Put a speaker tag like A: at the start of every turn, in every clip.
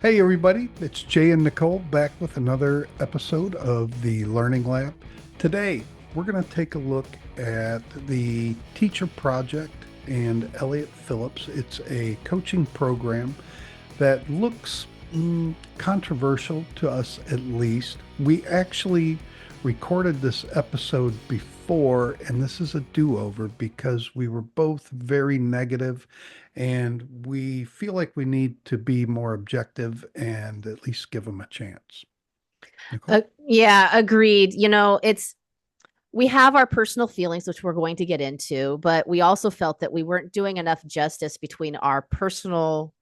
A: Hey everybody, it's Jay and Nicole back with another episode of the Learning Lab. Today, we're going to take a look at the Teacher Project and Elliott Phillips. It's a coaching program that looks controversial to us at least. We actually recorded this episode before, and this is a do-over because we were both very negative and we feel like we need to be more objective and at least give them a chance. Nicole?
B: Yeah, agreed. We have our personal feelings, which we're going to get into, but we also felt that we weren't doing enough justice between our personal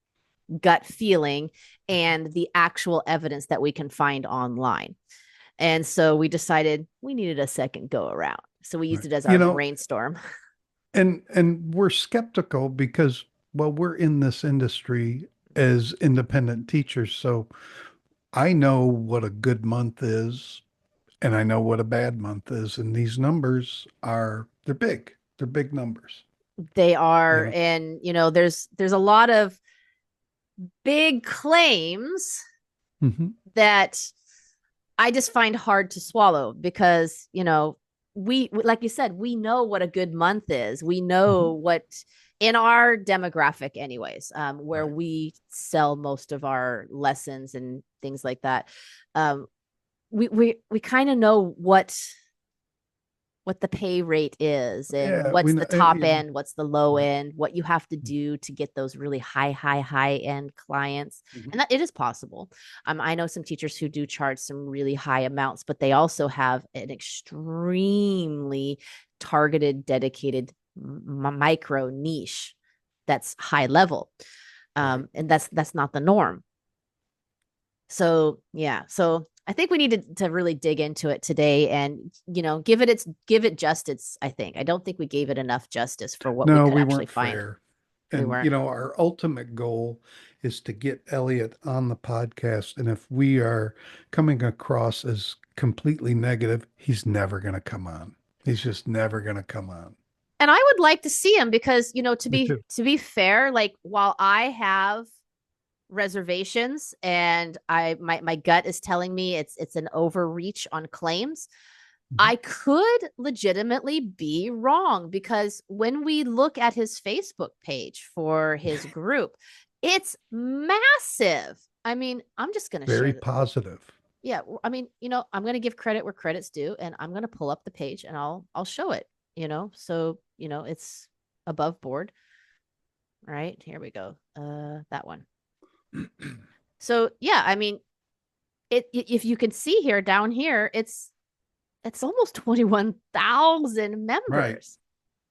B: gut feeling and the actual evidence that we can find online. And so we decided we needed a second go around. So we used
A: Right.
B: it as our brainstorm.
A: And we're skeptical because, well, we're in this industry as independent teachers, so I know what a good month is and I know what a bad month is, and these numbers they're big. They're big numbers,
B: They
A: you
B: are,
A: know.
B: and there's a lot of big claims
A: Hmm.
B: that I just find hard to swallow because, we, like you said, we know what a good month is. We know
A: Hmm.
B: what in our demographic, anyways, where
A: Right.
B: we sell most of our lessons and things like that. Um, we kind of know what the pay rate is and
A: Yeah,
B: what's
A: we know,
B: the top
A: you know,
B: end, what's the low
A: right.
B: end, what you have to do to get those really high end clients.
A: Mhm.
B: And that it is possible. I know some teachers who do charge some really high amounts, but they also have an extremely targeted, dedicated micro niche that's high level.
A: Right.
B: And that's not the norm. So yeah, so I think we need to really dig into it today and give it justice. I think I don't think we gave it enough justice for what we
A: No,
B: could
A: we
B: actually
A: weren't
B: find.
A: fair.
B: We
A: And,
B: weren't.
A: our ultimate goal is to get Elliot on the podcast. And if we are coming across as completely negative, he's never going to come on. He's just never going to come on.
B: And I would like to see him because to
A: Me
B: be
A: too.
B: to be fair, like while I have reservations and my gut is telling me it's an overreach on claims,
A: Mhm.
B: I could legitimately be wrong because when we look at his Facebook page for his group, it's massive. I mean, I'm just going to
A: Very
B: share that.
A: positive.
B: Yeah, I mean, I'm going to give credit where credit's due and I'm going to pull up the page and I'll show it, So, it's above board, right? Here we go. That one. So, yeah, I mean, if you can see here down here, it's almost 21,000
A: Right.
B: members.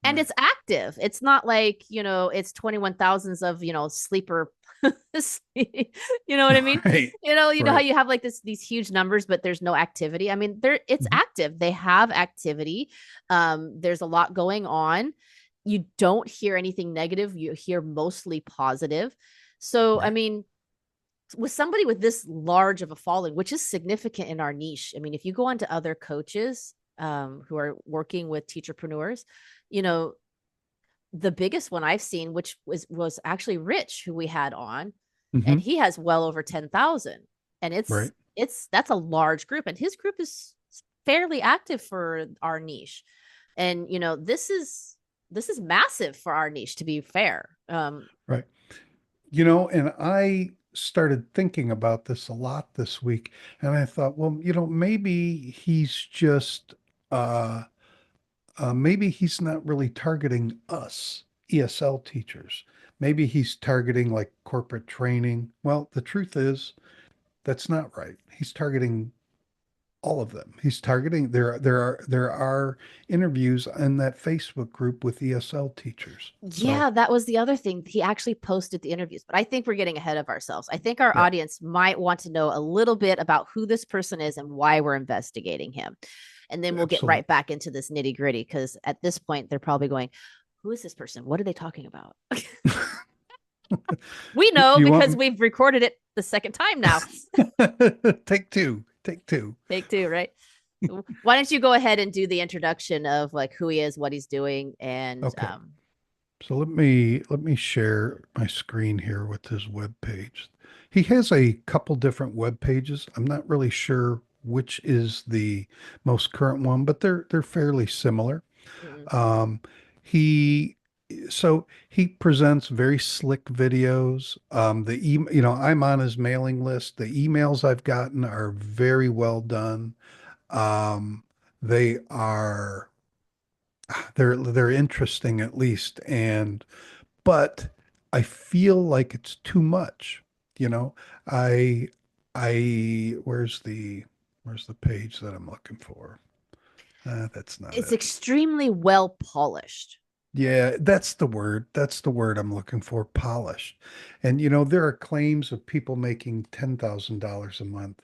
B: And
A: Right.
B: it's active. It's not like, it's 21,000s of, sleeper. You know what I mean?
A: Right.
B: How
A: Right.
B: you have like these huge numbers, but there's no activity. I mean, it's
A: Mhm.
B: active. They have activity. There's a lot going on. You don't hear anything negative. You hear mostly positive. So, I
A: Right.
B: mean, with somebody with this large of a following, which is significant in our niche. I mean, if you go on to other coaches who are working with teacherpreneurs, you know, the biggest one I've seen, which was actually Rich, who we had on, and
A: Hmm.
B: he has well over 10,000, and
A: Right.
B: that's a large group, and his group is fairly active for our niche, and this is massive for our niche. To be fair,
A: Right. And I started thinking about this a lot this week, and I thought, well, maybe he's just, maybe he's not really targeting us, ESL teachers. Maybe he's targeting like corporate training. Well, the truth is, that's not right. He's targeting all of them. He's targeting there are interviews in that Facebook group with ESL teachers. So,
B: yeah, that was the other thing. He actually posted the interviews, but I think we're getting ahead of ourselves. I think our
A: yeah,
B: audience might want to know a little bit about who this person is and why we're investigating him. And then we'll get right
A: absolutely.
B: back into this nitty gritty because at this point, they're probably going, who is this person? What are they talking about? We
A: Do
B: know
A: you
B: because
A: want
B: we've recorded it the second time now.
A: take two? Take two.
B: Take two, right? Why don't you go ahead and do the introduction of like who he is, what he's doing, and
A: Okay. So let me share my screen here with his web page. He has a couple different web pages. I'm not really sure which is the most current one, but they're fairly similar.
B: Mm.
A: Um, he he presents very slick videos. I'm on his mailing list. The emails I've gotten are very well done. Um, they are they're interesting at least, and but I feel like it's too much. You know, I I where's the page that I'm looking for? That's not
B: It's
A: it.
B: extremely well polished.
A: Yeah, that's the word. That's the word I'm looking for, polished. And there are claims of people making $10,000 a month,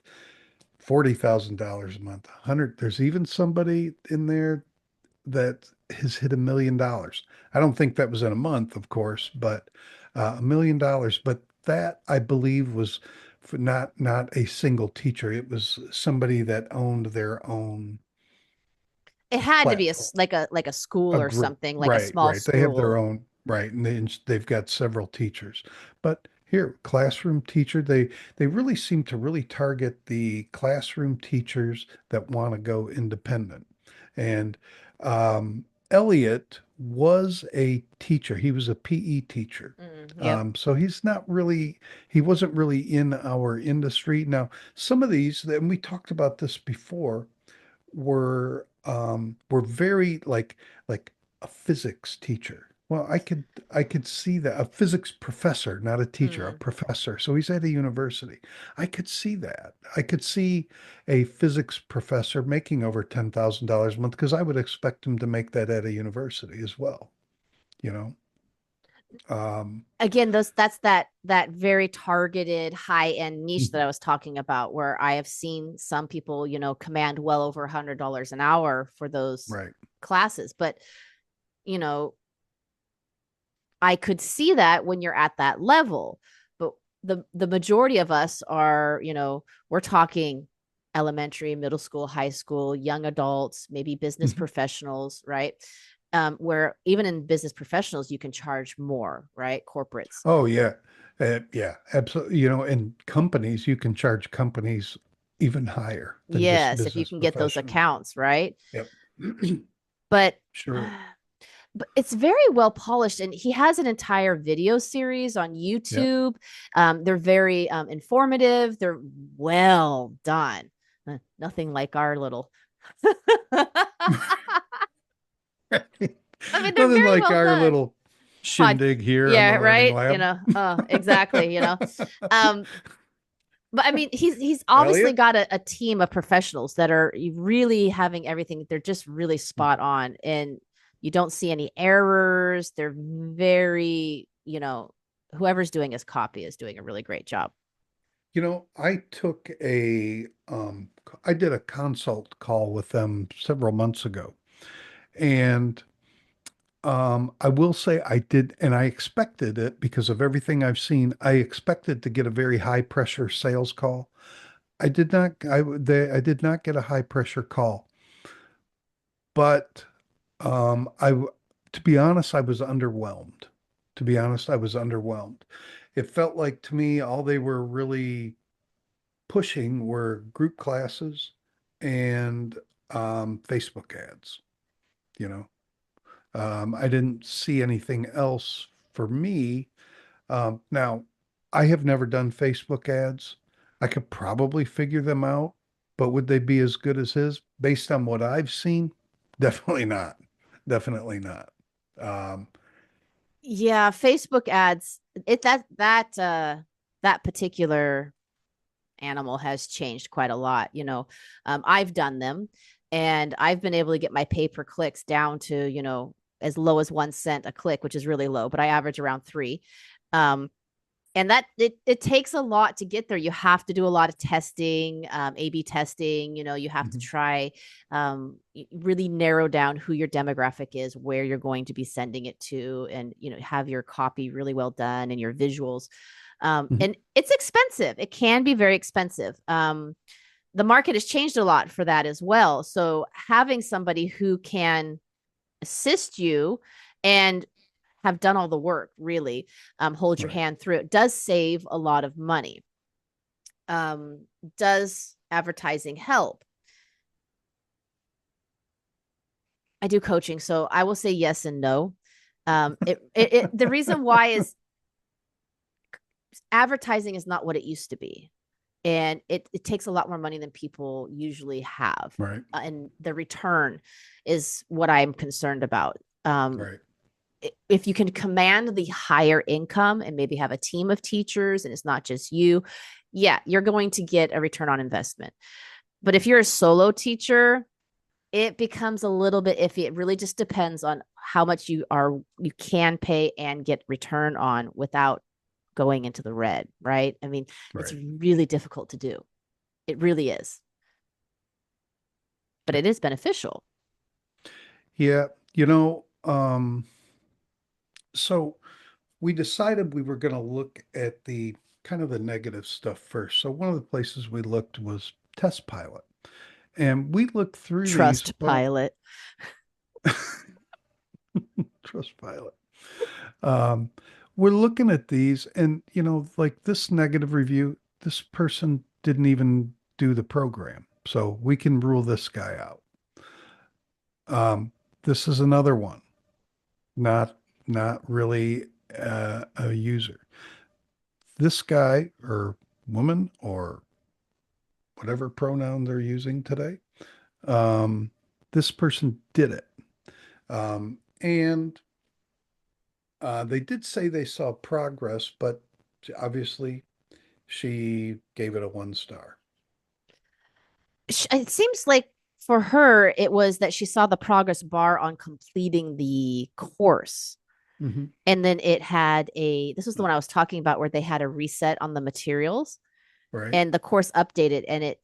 A: $40,000 a month, 100. There's even somebody in there that has hit $1 million. I don't think that was in a month, of course, but $1 million. But that I believe was for not a single teacher. It was somebody that owned their own
B: It had to be
A: platform.
B: like a school
A: A
B: or
A: group.
B: something, like a
A: Right,
B: small
A: right. They have their
B: school.
A: own, right, and they've got several teachers. But here, classroom teacher, they really seem to really target the classroom teachers that want to go independent. And Elliot was a teacher. He was a PE teacher.
B: Yep.
A: So he wasn't really in our industry. Now, some of these, and we talked about this before, were very like a physics teacher. Well, I could see that, a physics professor, not a teacher, a
B: Mm.
A: professor. So he's at a university. I could see that. I could see a physics professor making over $10,000 a month because I would expect him to make that at a university as well, you know. Um,
B: Again, that's that very targeted high end niche that I was talking about, where I have seen some people, command well over $100 an hour for those
A: right.
B: classes. But you know, I could see that when you're at that level. But the majority of us are, we're talking elementary, middle school, high school, young adults, maybe business
A: Mhm.
B: professionals, right? Where even in business professionals, you can charge more, right? Corporates.
A: Oh yeah. Yeah, absolutely. And companies, you can charge companies even higher than just
B: Yes, if you
A: business
B: can get those
A: professionals.
B: accounts, right?
A: Yep.
B: But
A: Sure.
B: but it's very well polished, and he has an entire video series on
A: Yep.
B: YouTube. They're very informative. They're well done. Nothing like our little. I mean, they're
A: Nothing
B: very
A: like
B: well
A: our
B: done.
A: little
B: Pod,
A: shindig here on the
B: yeah,
A: Learning
B: right.
A: Lab.
B: Exactly. Um, but I mean, he's obviously
A: Elliot?
B: got a team of professionals that are really having everything. They're just really spot on, and you don't see any errors. They're very, whoever's doing his copy is doing a really great job.
A: I did a consult call with them several months ago. And I will say I did, and I expected it because of everything I've seen. I expected to get a very high pressure sales call. I did not. I did not get a high pressure call, but um, I, w- to be honest, I was underwhelmed. To be honest, I was underwhelmed. It felt like to me all they were really pushing were group classes and Facebook ads. You know, I didn't see anything else for me. Now, I have never done Facebook ads. I could probably figure them out, but would they be as good as his? Based on what I've seen, definitely not. Definitely not. Um,
B: Yeah, Facebook ads. That particular animal has changed quite a lot. I've done them, and I've been able to get my pay per clicks down to as low as 1 cent a click, which is really low, but I average around three. Um, and that it takes a lot to get there. You have to do a lot of testing, A/B testing. You have to
A: mhm,
B: try, really narrow down who your demographic is, where you're going to be sending it to, and have your copy really well done and your visuals.
A: mhm.
B: And it's expensive. It can be very expensive. The market has changed a lot for that as well. So having somebody who can assist you and have done all the work, really, hold your
A: Right.
B: hand through. It does save a lot of money. Um, does advertising help? I do coaching, so I will say yes and no. The reason why is advertising is not what it used to be, and it takes a lot more money than people usually have,
A: Right.
B: and the return is what I'm concerned about.
A: Right.
B: If you can command the higher income and maybe have a team of teachers and it's not just you, yeah, you're going to get a return on investment. But if you're a solo teacher, it becomes a little bit iffy. It really just depends on how much you can pay and get return on without going into the red, right? I mean, it's
A: Right.
B: really difficult to do. It really is, but it is beneficial.
A: Yeah. So we decided we were going to look at the kind of the negative stuff first. So one of the places we looked was Test Pilot. And we looked through these,
B: Trust
A: well,
B: pilot.
A: Trust Pilot. Um, we're looking at these, and like this negative review, this person didn't even do the program, so we can rule this guy out. This is another one, not not really a user. This guy or woman or whatever pronoun they're using today, um, this person did it, and they did say they saw progress, but obviously she gave it a 1 star.
B: It seems like for her, it was that she saw the progress bar on completing the course.
A: Hmm.
B: And then this was the one I was talking about where they had a reset on the materials
A: Right.
B: and the course updated, and it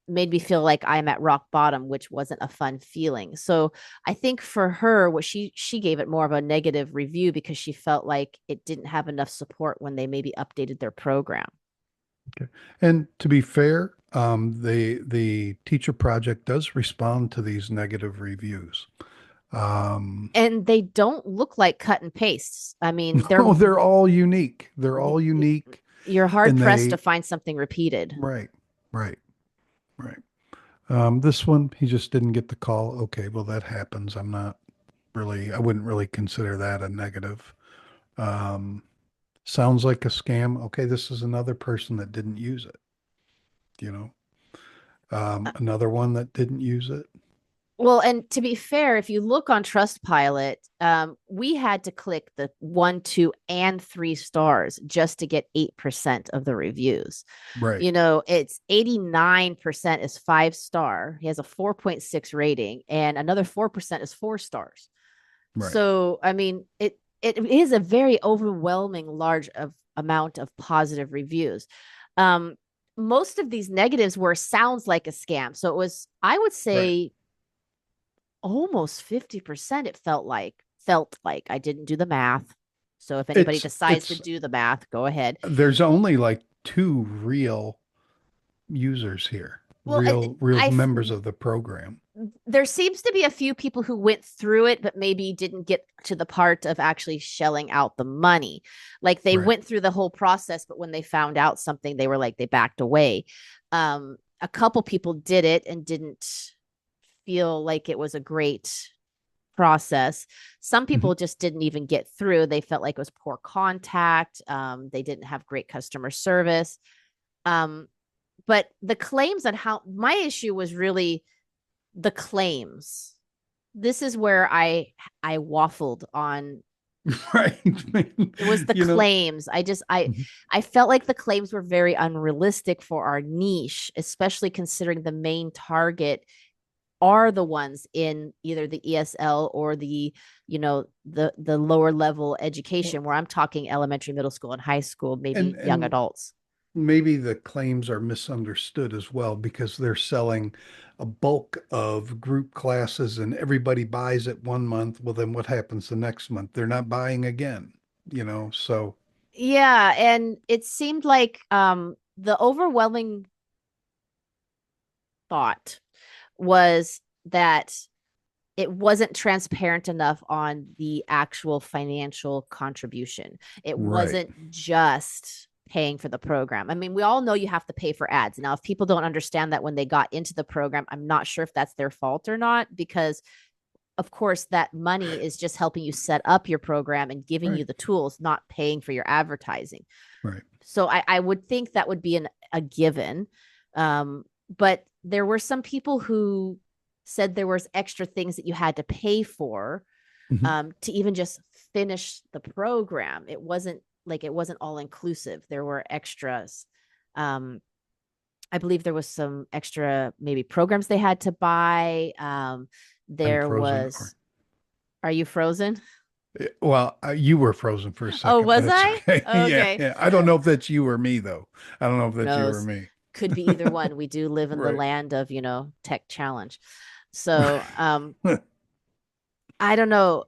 B: made me feel like I'm at rock bottom, which wasn't a fun feeling. So I think for her, what she gave it more of a negative review because she felt like it didn't have enough support when they maybe updated their program.
A: Okay. And to be fair, the teacher project does respond to these negative reviews. Um,
B: And they don't look like cut and pastes. I mean,
A: no, they're all unique. They're all
B: the-
A: unique,
B: you're hard
A: and
B: pressed to
A: they
B: find something repeated.
A: right, right, right. This one, he just didn't get the call. Okay, well, that happens. I wouldn't really consider that a negative. Um, sounds like a scam. Okay, this is another person that didn't use it, you know. Another one that didn't use it.
B: Well, and to be fair, if you look on Trustpilot, we had to click the 1, 2, and 3 stars just to get 8% of the reviews.
A: Right,
B: It's 89% is 5 star. He has a 4.6 rating, and another 4% is 4 stars.
A: right.
B: So, I mean, it is a very overwhelming large amount of positive reviews. Um, Most of these negatives were sounds like a scam. So it was, I would
A: Right.
B: say, almost 50%. It felt like I didn't do the math. So if anybody decides to
A: It's
B: do the math, go ahead.
A: there's only like two real users here,
B: Well,
A: real members of the program.
B: there seems to be a few people who went through it, but maybe didn't get to the part of actually shelling out the money. Like they
A: Right.
B: went through the whole process, but when they found out something, they were like, they backed away. A couple people did it and didn't feel like it was a great process. Some
A: Hmm.
B: people just didn't even get through. They felt like it was poor contact. They didn't have great customer service. Um, but the claims on how my issue was really the claims. This is where I waffled on.
A: Right.
B: It was the
A: You know,
B: claims.
A: mhm.
B: I felt like the claims were very unrealistic for our niche, especially considering the main target are the ones in either the ESL or the lower level
A: Well,
B: education where I'm talking elementary, middle school, and high school,
A: and
B: maybe young
A: and
B: adults.
A: maybe the claims are misunderstood as well because they're selling a bulk of group classes and everybody buys it 1 month. Well, then what happens the next month? They're not buying again, so
B: Yeah, and it seemed like the overwhelming thought was that it wasn't transparent enough on the actual financial contribution. It
A: Right.
B: wasn't just paying for the program. I mean, we all know you have to pay for ads. Now, if people don't understand that when they got into the program, I'm not sure if that's their fault or not, because of course that money is just helping you set up your program and giving
A: Right.
B: you the tools, not paying for your advertising.
A: Right.
B: So I would think that would be a given. But there were some people who said there was extra things that you had to pay for
A: Hmm.
B: to even just finish the program. It wasn't all inclusive. There were extras. I believe there was some extra maybe programs they had to buy.
A: I'm
B: There
A: frozen. Or
B: was. Are you frozen?
A: well, you were frozen for a
B: Oh,
A: second, but
B: was
A: it's
B: I?
A: okay. Yeah,
B: Okay.
A: yeah. I don't know if that's you or me, though. I don't know if
B: Who
A: that's you or
B: knows?
A: me.
B: Could be either one. We do live in the
A: Right.
B: land of, tech challenge. So, I don't know.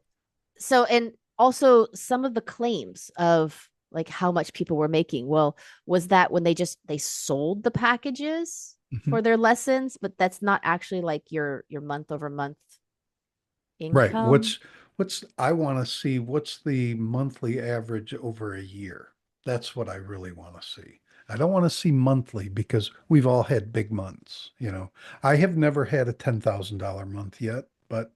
B: So, and also some of the claims of like how much people were making. Well, was that when they sold the packages
A: Mhm.
B: for their lessons, but that's not actually like your month over month
A: Right.
B: income.
A: I want to see what's the monthly average over a year. That's what I really want to see. I don't want to see monthly because we've all had big months, you know. I have never had a $10,000 month yet, but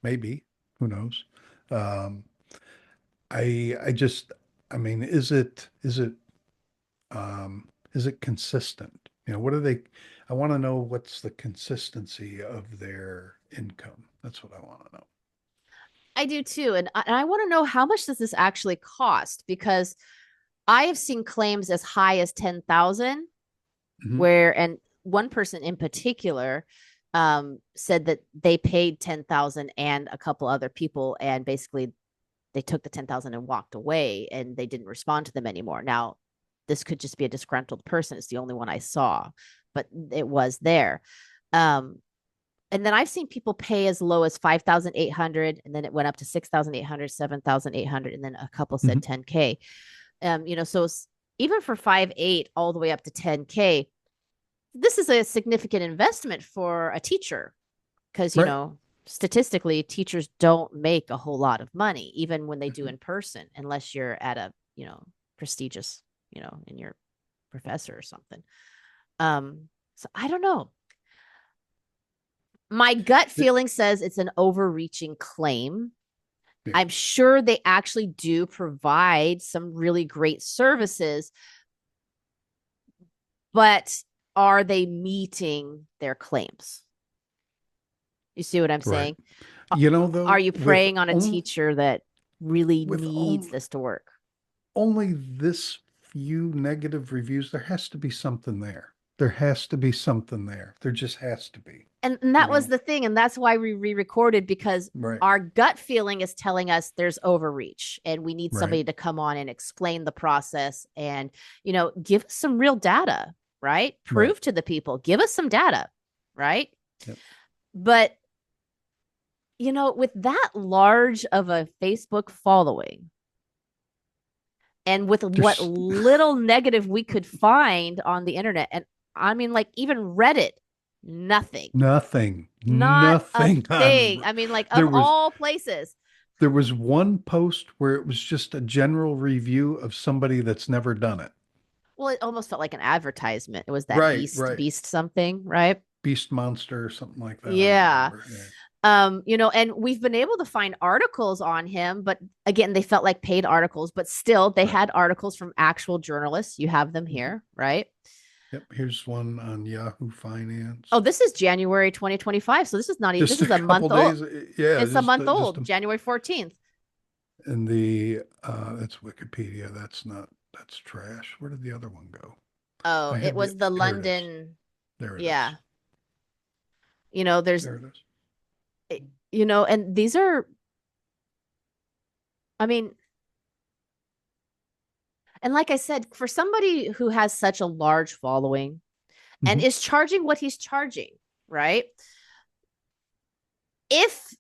A: maybe, who knows? Um, I just, I mean, is it consistent? You know, what are they, I want to know what's the consistency of their income. That's what I want to know.
B: I do too, and I want to know how much does this actually cost, because I have seen claims as high as 10,000,
A: Mhm.
B: where and one person in particular said that they paid 10,000 and a couple other people, and basically they took the 10,000 and walked away, and they didn't respond to them anymore. Now, this could just be a disgruntled person. It's the only one I saw, but it was there. Um, and then I've seen people pay as low as 5,800, and then it went up to 6,800, 7,800, and then a couple said
A: Mhm.
B: 10K. So even for 5.8 all the way up to 10K, this is a significant investment for a teacher, because
A: Right.
B: statistically teachers don't make a whole lot of money even when they do
A: Mhm.
B: in person, unless you're at a prestigious, in your professor or something. So I don't know. My gut
A: Th-
B: feeling says it's an overreaching claim.
A: Yeah.
B: I'm sure they actually do provide some really great services, but are they meeting their claims? You see what I'm
A: Right.
B: saying?
A: You know,
B: Are
A: though,
B: you preying on a
A: only
B: teacher that really
A: with
B: needs this to work?
A: only this few negative reviews, there has to be something there. There has to be something there. There just has to be,
B: And
A: you
B: that was
A: know.
B: the thing. And that's why we re-recorded, because
A: Right.
B: our gut feeling is telling us there's overreach and we need
A: Right.
B: somebody to come on and explain the process and, give us some real data, right?
A: Right.
B: Prove to the people, give us some data, right?
A: Yep.
B: But, with that large of a Facebook following, and with what
A: There's
B: little negative we could find on the internet, and I mean, like, even Reddit, nothing,
A: nothing,
B: not a
A: nothing
B: thing.
A: on.
B: I mean, like, of
A: There was
B: all places.
A: there was one post where it was just a general review of somebody that's never done it.
B: Well, it almost felt like an advertisement. It was that
A: Right.
B: beast,
A: Right.
B: beast something, right?
A: Beast Monster or something like that. I don't
B: Yeah.
A: remember. Yeah.
B: And we've been able to find articles on him, but again, they felt like paid articles, but still they
A: Right.
B: had articles from actual journalists. You have them
A: Mhm.
B: here, right?
A: Yep. Here's one on Yahoo
B: Oh,
A: Finance.
B: this is January 2025. So this is not even, this
A: Just a
B: is a
A: couple
B: month old.
A: days. Yeah.
B: It's a month
A: Just
B: old, January 14th.
A: in the, that's Wikipedia. That's trash. Where did the other one go?
B: Oh,
A: I
B: it
A: had the,
B: was the
A: there it is.
B: London.
A: There it is.
B: Yeah. There's,
A: There it is.
B: and these are, I mean, and like I said, for somebody who has such a large following and
A: Mhm.
B: is charging what he's charging, right? If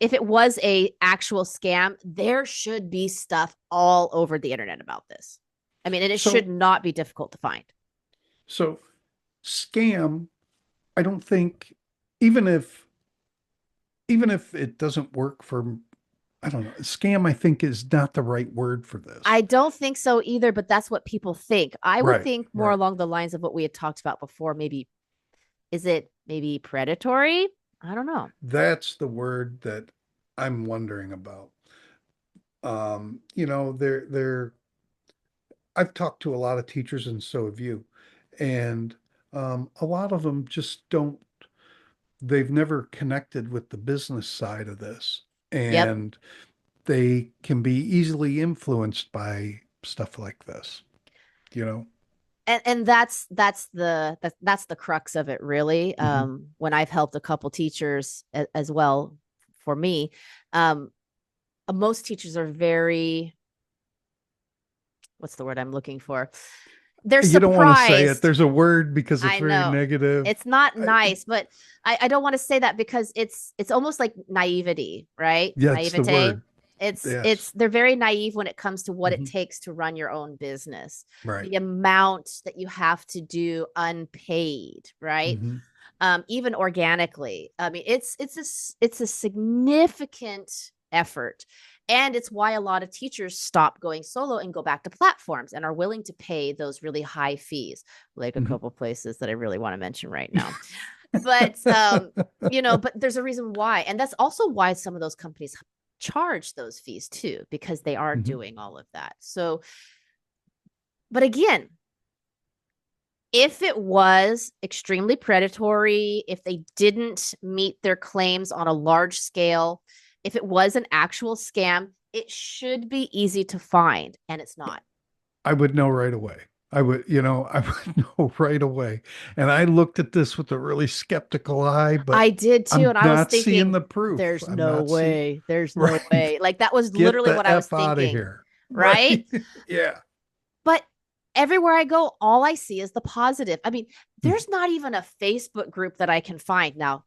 B: if it was a actual scam, there should be stuff all over the internet about this. I mean, and it should
A: So,
B: not be difficult to find.
A: so scam, I don't think, even if even if it doesn't work for, I don't know, scam, I think is not the right word for
B: I
A: this.
B: don't think so either, but that's what people think. I would
A: Right,
B: think more
A: right.
B: along the lines of what we had talked about before. Maybe, is it maybe predatory? I don't know.
A: That's the word that I'm wondering about. They're I've talked to a lot of teachers, and so have you. And a lot of them just don't, they've never connected with the business side of this.
B: Yep.
A: And they can be easily influenced by stuff like this, you know?
B: And that's the crux of it, really.
A: Hmm.
B: When I've helped a couple teachers as well, for me, um, most teachers are very, what's the word I'm looking for? They're
A: You don't want to say it.
B: surprised.
A: There's a word because it's
B: I
A: very
B: know
A: negative.
B: it's not
A: I,
B: nice, but I don't want to say that because it's almost like naivety, right?
A: yeah, it's the
B: Naivete.
A: word.
B: It's
A: Yes.
B: they're very naive when it comes to what it
A: Hmm.
B: takes to run your own business.
A: Right.
B: The amount that you have to do unpaid, right?
A: Hmm.
B: Even organically. I mean, it's a significant effort. And it's why a lot of teachers stop going solo and go back to platforms and are willing to pay those really high fees, like a
A: Hmm.
B: couple places that I really want to mention right now. But but there's a reason why. And that's also why some of those companies charge those fees too, because they are
A: Hmm.
B: doing all of that. So, but again, if it was extremely predatory, if they didn't meet their claims on a large scale, if it was an actual scam, it should be easy to find, and it's not.
A: I would know right away. I would know right away. And I looked at this with a really skeptical eye, but
B: I did too,
A: I'm
B: and I was
A: not seeing
B: thinking,
A: the proof.
B: there's
A: I'm
B: no
A: not seeing,
B: way. There's no
A: right.
B: way. Like that was
A: Get
B: literally
A: the
B: what I was
A: F out of
B: thinking,
A: here.
B: right?
A: Right. Yeah.
B: But everywhere I go, all I see is the positive. I mean,
A: Mhm.
B: there's not even a Facebook group that I can find. Now,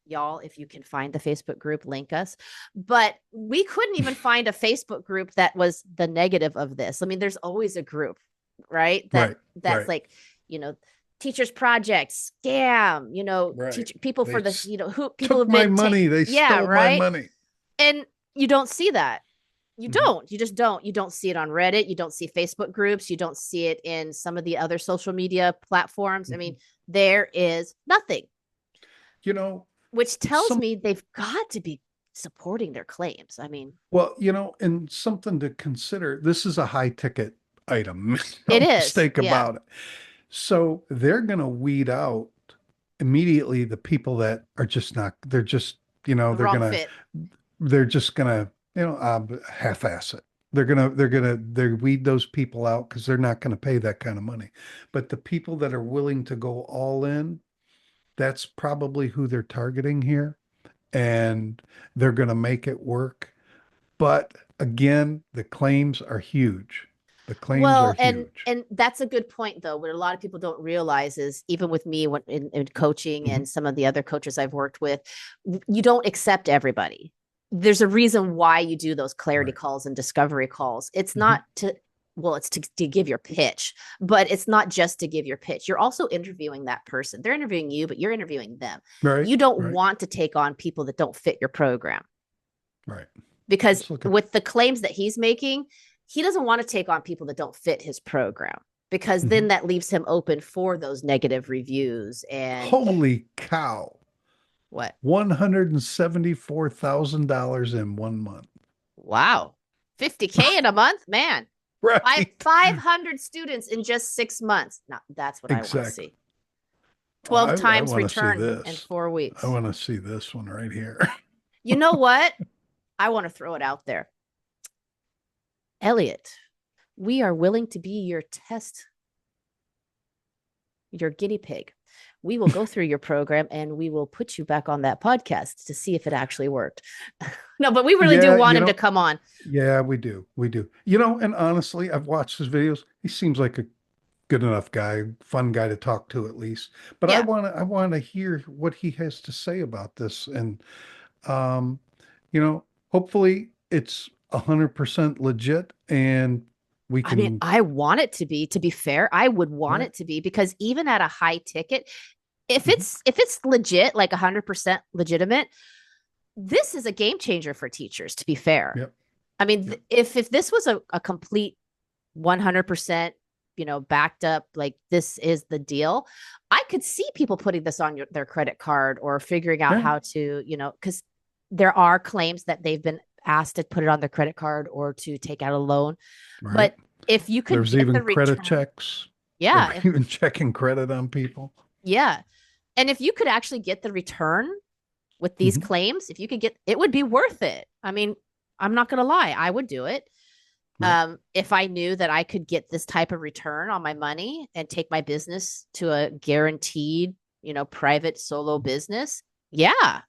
B: y'all, if you can find the Facebook group, link us. But we couldn't even find a Facebook group that was the negative of this. I mean, there's always a group, right?
A: Right.
B: That's
A: Right.
B: like, teachers project scam,
A: Right.
B: teach people
A: They
B: for this, who people
A: took
B: have
A: my
B: been
A: money. They
B: yeah,
A: stole my
B: right.
A: money.
B: And you don't see that. You
A: Mhm.
B: don't. You just don't. You don't see it on Reddit. You don't see Facebook groups. You don't see it in some of the other social media platforms. I
A: Mhm.
B: mean, there is nothing,
A: You know,
B: which tells
A: some,
B: me they've got to be supporting their claims. I mean,
A: and something to consider. This is a high ticket item.
B: it
A: No
B: is.
A: mistake
B: Yeah.
A: about it. So they're going to weed out immediately the people that are just not, they're just,
B: The wrong fit.
A: they're just going to, half-ass it. They weed those people out because they're not going to pay that kind of money. But the people that are willing to go all in, that's probably who they're targeting here. And they're going to make it work. But again, the claims are huge. The claims are
B: Well, and
A: huge.
B: and that's a good point though. What a lot of people don't realize is even with me when in coaching
A: Mhm.
B: and some of the other coaches I've worked with, you don't accept everybody. There's a reason why you do those clarity
A: Right.
B: calls and discovery calls. It's
A: Mhm.
B: not to well, it's to give your pitch, but it's not just to give your pitch. You're also interviewing that person. They're interviewing you, but you're interviewing them.
A: Right.
B: You don't
A: Right.
B: want to take on people that don't fit your program
A: Right.
B: because
A: Let's look at.
B: with the claims that he's making, he doesn't want to take on people that don't fit his program because then
A: Mhm.
B: that leaves him open for those negative reviews and
A: Holy cow.
B: what?
A: $174,000 in 1 month.
B: Wow. 50K in a month, man.
A: Right.
B: 500 students in just 6 months. Now, that's what I want to
A: Exactly.
B: see.
A: Oh,
B: 12
A: I
B: times
A: want to see
B: return in
A: this.
B: 4
A: I
B: weeks.
A: want to see this one right here.
B: You know what? I want to throw it out there. Elliot, we are willing to be your guinea pig. We will go through your program and we will put you back on that podcast to see if it actually worked. No, but we really do
A: Yeah,
B: want him to come on.
A: yeah, we do. We do. And honestly, I've watched his videos. He seems like a good enough guy, fun guy to talk to at least. But
B: Yeah.
A: I want to hear what he has to say about this. And um, hopefully it's 100% legit and we
B: I mean,
A: can,
B: I want it to be. To be fair, I would want
A: right?
B: it to be because even at a high ticket, if
A: Mhm.
B: it's legit, like 100% legitimate, this is a game changer for teachers, to be fair.
A: Yep.
B: I mean,
A: Yep.
B: if this was a complete 100%, backed up, like this is the deal, I could see people putting this on their credit card or figuring out
A: Yeah.
B: how to, because there are claims that they've been asked to put it on their credit card or to take out a loan.
A: Right.
B: But if you could
A: There's
B: get the
A: even credit
B: return,
A: checks.
B: yeah,
A: They're even checking credit on people.
B: yeah. And if you could actually get the return with these
A: Mhm.
B: claims, if you could get, it would be worth it. I mean, I'm not going to lie, I would do it.
A: Right.
B: If I knew that I could get this type of return on my money and take my business to a guaranteed, private solo business. Yeah,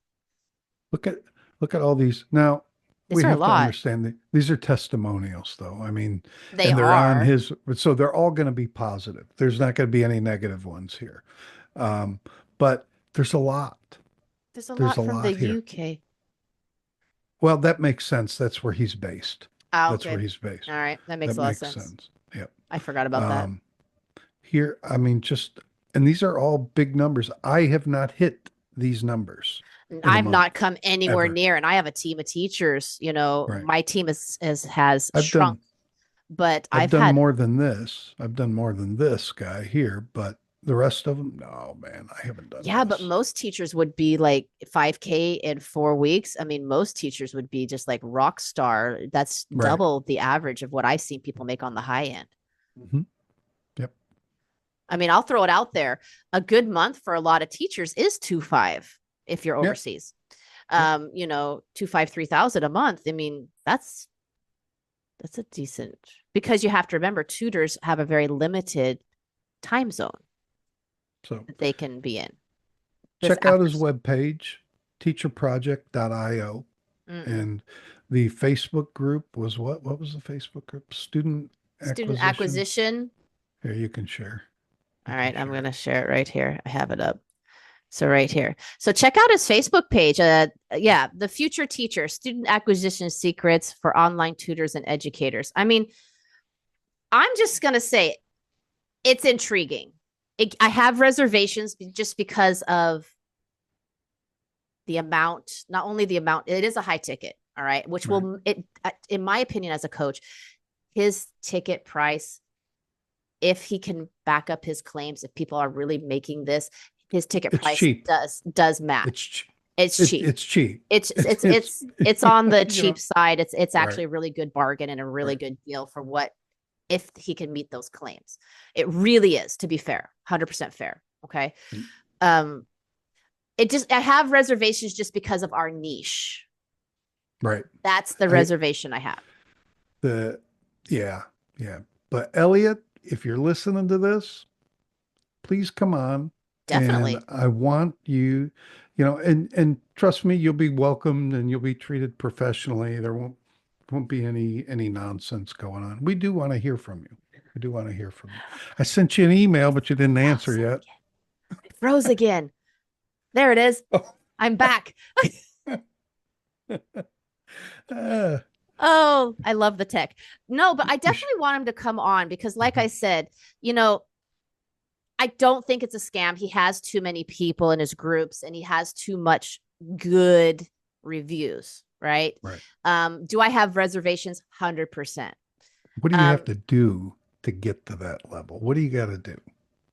A: Look at look at all these. Now,
B: these
A: we
B: are a
A: have to
B: lot.
A: understand that these are testimonials, though. I mean,
B: They
A: and they're on
B: are.
A: his, so they're all going to be positive. There's not going to be any negative ones here. Um, but there's a lot.
B: There's a
A: There's
B: lot
A: a
B: from the
A: lot here.
B: UK.
A: Well, that makes sense. That's where he's based.
B: Oh,
A: That's where
B: okay.
A: he's based.
B: All right. That makes
A: That
B: a lot of
A: makes
B: sense.
A: sense. Yep.
B: I forgot about that.
A: Um, Here, I mean, just, and these are all big numbers. I have not hit these numbers in a
B: I've
A: month
B: not come anywhere
A: ever.
B: near, and I have a team of teachers.
A: Right.
B: My team has
A: I've
B: shrunk,
A: done
B: but
A: I've
B: I've
A: done
B: had,
A: more than this. I've done more than this guy here, but the rest of them, no, man, I haven't done
B: yeah, but
A: this.
B: most teachers would be like 5K in 4 weeks. I mean, most teachers would be just like rock star. That's
A: Right.
B: double the average of what I've seen people make on the high end.
A: Hmm. Yep.
B: I mean, I'll throw it out there. A good month for a lot of teachers is 2.5 if you're
A: Yep.
B: overseas.
A: Yep.
B: 2.5, 3,000 a month. I mean, that's a decent, because you have to remember tutors have a very limited time zone
A: So
B: that they can be in. This
A: check out
B: after
A: his webpage, teacherproject.io.
B: mm-mm.
A: And the Facebook group was what? What was the Facebook group? Student
B: Student
A: acquisition.
B: acquisition.
A: Here, you can share. You
B: All
A: can
B: right, I'm
A: share.
B: going to share it right here. I have it up. So right here. So check out his Facebook page. Yeah, the future teacher, student acquisition secrets for online tutors and educators. I mean, I'm just going to say it's intriguing. I have reservations just because of the amount, not only the amount, it is a high ticket, all right, which
A: Right.
B: will, it, in my opinion, as a coach, his ticket price, if he can back up his claims, if people are really making this, his ticket
A: It's
B: price
A: cheap.
B: does match.
A: It's ch-
B: It's
A: it,
B: cheap.
A: it's cheap.
B: It's on the cheap side. It's
A: right.
B: actually a really good bargain and a really
A: Right.
B: good deal for what, if he can meet those claims. It really is, to be fair, 100% fair. Okay. Um, I have reservations just because of our niche.
A: Right.
B: That's the reservation I have.
A: Yeah. But Elliot, if you're listening to this, please come on.
B: Definitely.
A: And I want you, and trust me, you'll be welcomed and you'll be treated professionally. There won't be any nonsense going on. We do want to hear from you. We do want to hear from you. I sent you an email, but you didn't answer yet.
B: It froze again. There it is. I'm back. Oh, I love the tech. No, but I definitely want him to come on because, like I said, I don't think it's a scam. He has too many people in his groups and he has too much good reviews, right?
A: Right.
B: Do I have reservations? 100%.
A: What do you have to do to get to that level? What do you got to do?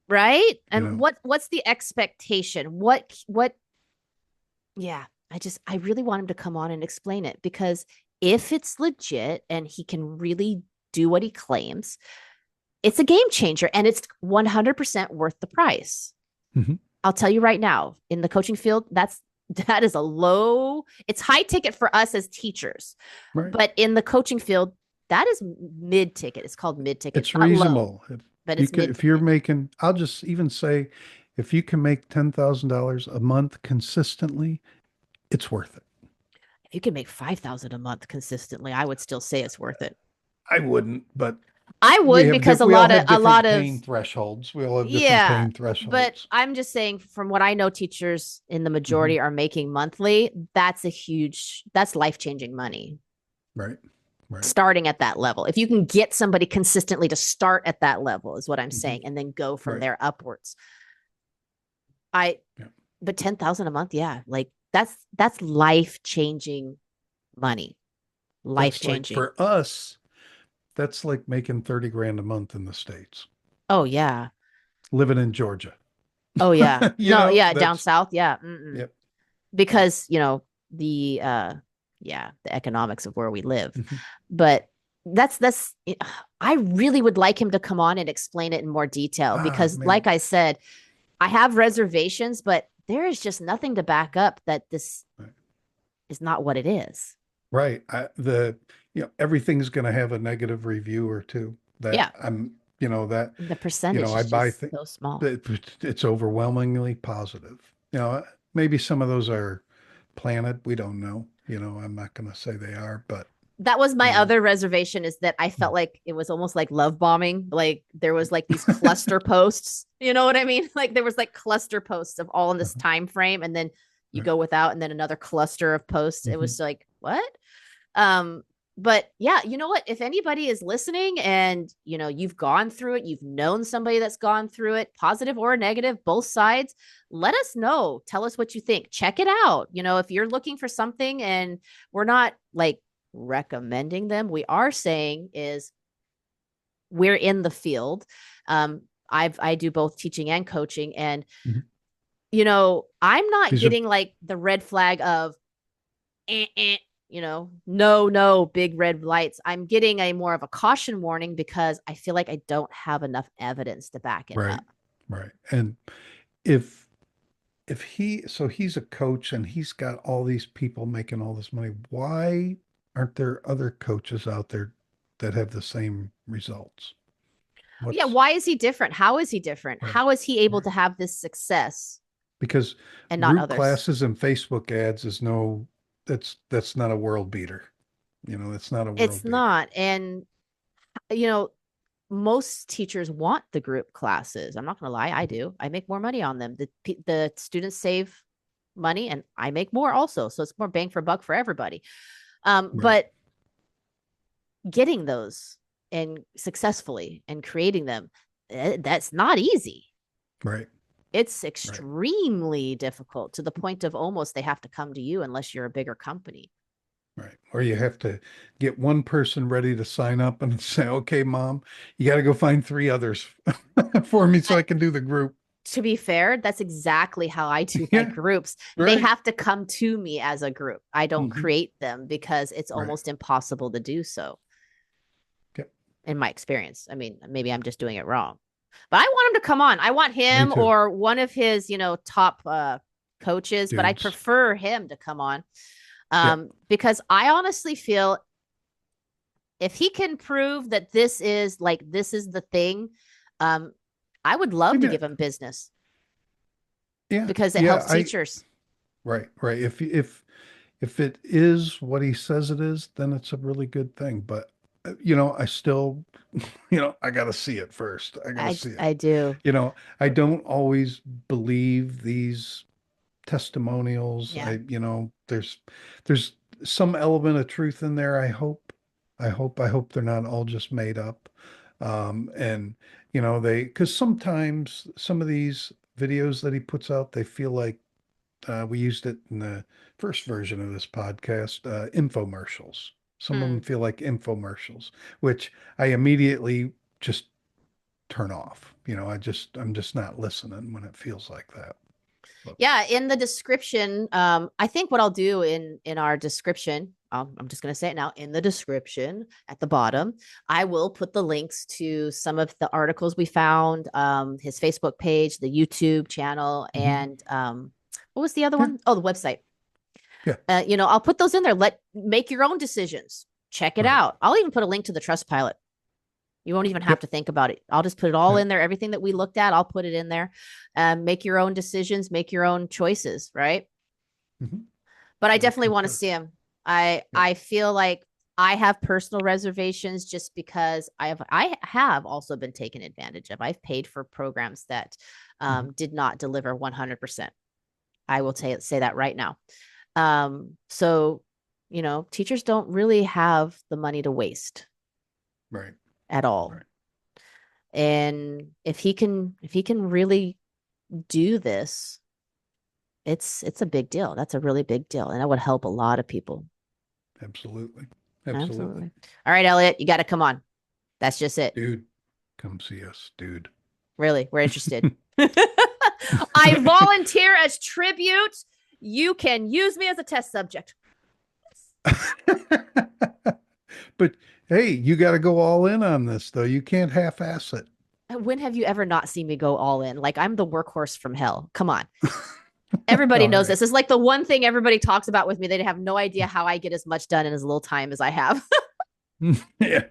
B: Right? And what's the expectation? Yeah, I really want him to come on and explain it, because if it's legit and he can really do what he claims, it's a game changer and it's 100% worth the price.
A: Mm-hmm.
B: I'll tell you right now, in the coaching field, that is a low, it's high ticket for us as teachers.
A: Right.
B: But in the coaching field, that is mid ticket. It's called mid ticket.
A: It's reasonable.
B: But it's mid.
A: If you're making, I'll just even say, if you can make $10,000 a month consistently, it's worth it.
B: If you can make $5,000 a month consistently, I would still say it's worth it.
A: I wouldn't, but
B: I would, because a lot of
A: pain thresholds. We all have different pain thresholds.
B: But I'm just saying, from what I know, teachers in the majority are making monthly. That's life-changing money.
A: Right.
B: Starting at that level. If you can get somebody consistently to start at that level, is what I'm saying, and then go from there upwards. But 10,000 a month, yeah. Like, that's life-changing money.
A: That's like
B: Life-changing.
A: for us, that's like making 30 grand a month in the States,
B: Oh yeah.
A: living in Georgia.
B: Oh yeah.
A: You
B: No,
A: know,
B: yeah, down
A: that's,
B: south, yeah. Mm-mm.
A: yep, yep.
B: Because, the yeah, the economics of where we live.
A: Mhm.
B: But that's I really would like him to come on and explain it in more detail
A: Ah,
B: because
A: man.
B: like I said, I have reservations, but there is just nothing to back up that this
A: Right.
B: is not what it is.
A: Right. Everything's going to have a negative review or two that
B: Yeah.
A: that,
B: The percentage
A: I
B: is
A: buy
B: just
A: things.
B: so small.
A: It's overwhelmingly positive. Maybe some of those are planted. We don't know. I'm not going to say they are, but
B: That was
A: you
B: my
A: know,
B: other reservation is that I felt like it was almost like love bombing. Like there was like these cluster posts. You know what I mean? Like there was like cluster posts of all in this
A: uh-huh,
B: time frame, and then you
A: right.
B: go without, and then another cluster of posts. It
A: Mhm.
B: was like, what? Um, but yeah, you know what? If anybody is listening and you've gone through it, you've known somebody that's gone through it, positive or negative, both sides, let us know. Tell us what you think. Check it out. If you're looking for something, and we're not like recommending them, we are saying is we're in the field. I do both teaching and coaching, and
A: Mhm.
B: I'm not
A: These are
B: getting like the red flag of no, no, big red lights. I'm getting a more of a caution warning because I feel like I don't have enough evidence to back it
A: right,
B: up.
A: right. And if he's a coach and he's got all these people making all this money, why aren't there other coaches out there that have the same results?
B: Yeah,
A: What's
B: why is he different? How is he different?
A: right,
B: How is he able
A: right.
B: to have this success
A: Because
B: and not
A: group
B: others?
A: classes and Facebook ads is that's not a world beater. That's not a
B: It's
A: world beater.
B: not. And, you know, most teachers want the group classes. I'm not going to lie, I do. I make more money on them. The students save money and I make more also. So it's more bang for buck for everybody.
A: Right,
B: But getting those and successfully and creating them, that's not easy.
A: right,
B: It's
A: right,
B: extremely difficult to the point of almost they have to come to you unless you're a bigger company.
A: right. Or you have to get one person ready to sign up and say, "Okay, mom, you got to go find three others for me so
B: Uh,
A: I can do the group."
B: to be fair, that's exactly how I do my
A: Yeah,
B: groups. They
A: right.
B: have to come to me as a group. I don't
A: Hmm.
B: create them because it's
A: Right.
B: almost impossible to do so
A: Okay.
B: in my experience. I mean, maybe I'm just doing it wrong. But I want him to come on. I want
A: Me
B: him
A: too.
B: or one of his, top coaches, but I
A: Dudes.
B: prefer him to come on
A: Yeah.
B: because I honestly feel if he can prove that this is the thing, um, I would love to
A: Maybe
B: give
A: not.
B: him business
A: Yeah.
B: because it
A: Yeah.
B: helps teachers.
A: Right. Right. If it is what he says it is, then it's a really good thing. But I still, I got to see it first. I got to see it.
B: I do.
A: I don't always believe these testimonials.
B: Yeah.
A: There's some element of truth in there. I hope they're not all just made up. And because sometimes some of these videos that he puts out, they feel like we used it in the first version of this podcast, infomercials. Some of them
B: Mm.
A: feel like infomercials, which I immediately just turn off. I'm just not listening when it feels like that. But,
B: Yeah, in the description, I think what I'll do in our description, I'm just going to say it now, in the description at the bottom, I will put the links to some of the articles we found, his Facebook page, the YouTube channel,
A: mhm.
B: and what was the other
A: Yeah,
B: one? Oh, the website.
A: yeah,
B: I'll put those in there. Make your own decisions. Check it
A: right.
B: out. I'll even put a link to the Trust Pilot. You won't even have
A: Yep,
B: to think about it. I'll just put it all
A: yep.
B: in there. Everything that we looked at, I'll put it in there. Make your own decisions, make your own choices, right?
A: Mhm.
B: But I
A: I
B: definitely want to
A: concur.
B: see him. I
A: Yep.
B: I feel like I have personal reservations just because I have also been taken advantage of. I've paid for programs that
A: Mhm.
B: did not deliver 100%. I will say that right now. So teachers don't really have the money to waste
A: Right,
B: at all.
A: right.
B: And if he can really do this, it's a big deal. That's a really big deal. And that would help a lot of people.
A: Absolutely.
B: Absolutely. All right, Elliot, you got to come on. That's just it.
A: Dude, come see us, dude.
B: Really, we're interested. I volunteer as tribute. You can use me as a test subject.
A: But hey, you got to go all in on this, though. You can't half-ass it.
B: When have you ever not seen me go all in? Like, I'm the workhorse from hell. Come on. Everybody
A: All
B: knows
A: right.
B: this. It's like the one thing everybody talks about with me. They have no idea how I get as much done in as little time as I have.
A: Yeah.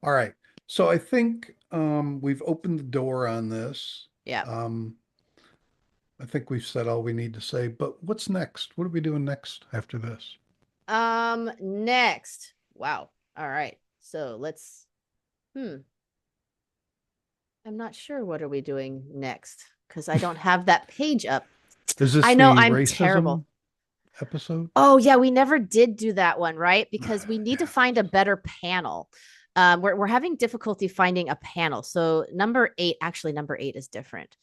A: All right. So I think we've opened the door on this.
B: Yeah.
A: I think we've said all we need to say, but what's next? What are we doing next after this?
B: Next. Wow. All right. So let's I'm not sure what are we doing next because I don't have that page up.
A: Is this
B: I know
A: the
B: I'm
A: racism
B: terrible.
A: episode?
B: Oh yeah, we never did do that one, right? Because we need to find a better panel. We're having difficulty finding a panel. So number 8, actually number 8 is different.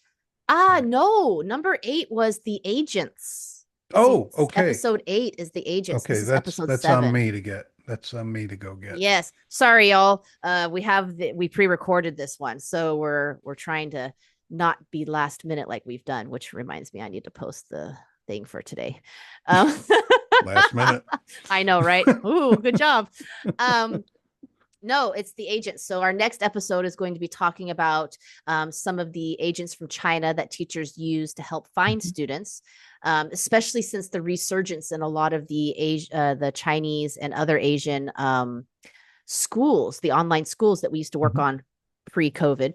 B: No, number 8 was the agents.
A: Oh,
B: See,
A: okay.
B: episode 8 is the agents.
A: Okay,
B: This is
A: that's
B: episode
A: on
B: 7.
A: me to get. That's on me to go get.
B: Yes. Sorry, y'all. We pre-recorded this one, so we're trying to not be last minute like we've done, which reminds me I need to post the thing for today.
A: Last minute.
B: I know, right? Ooh, good job. No, it's the agents. So our next episode is going to be talking about some of the agents from China that teachers use to help find students, especially since the resurgence in a lot of the Chinese and other Asian schools, the online schools that we used to work on pre-COVID.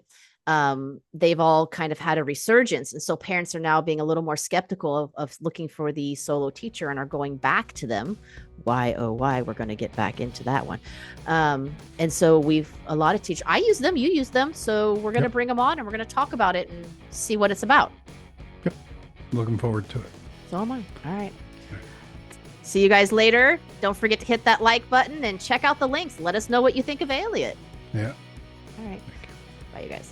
B: They've all kind of had a resurgence. And so parents are now being a little more skeptical of looking for the solo teacher and are going back to them. Why, oh, why? We're going to get back into that one. And so a lot of teachers, I use them, you use them. So we're going to bring them on and we're going to talk about it and see what it's about.
A: Yep. Looking forward to it.
B: So am I. All right. See you guys later. Don't forget to hit that like button and check out the links. Let us know what you think of Elliot.
A: Yeah.
B: All right. Bye, you guys.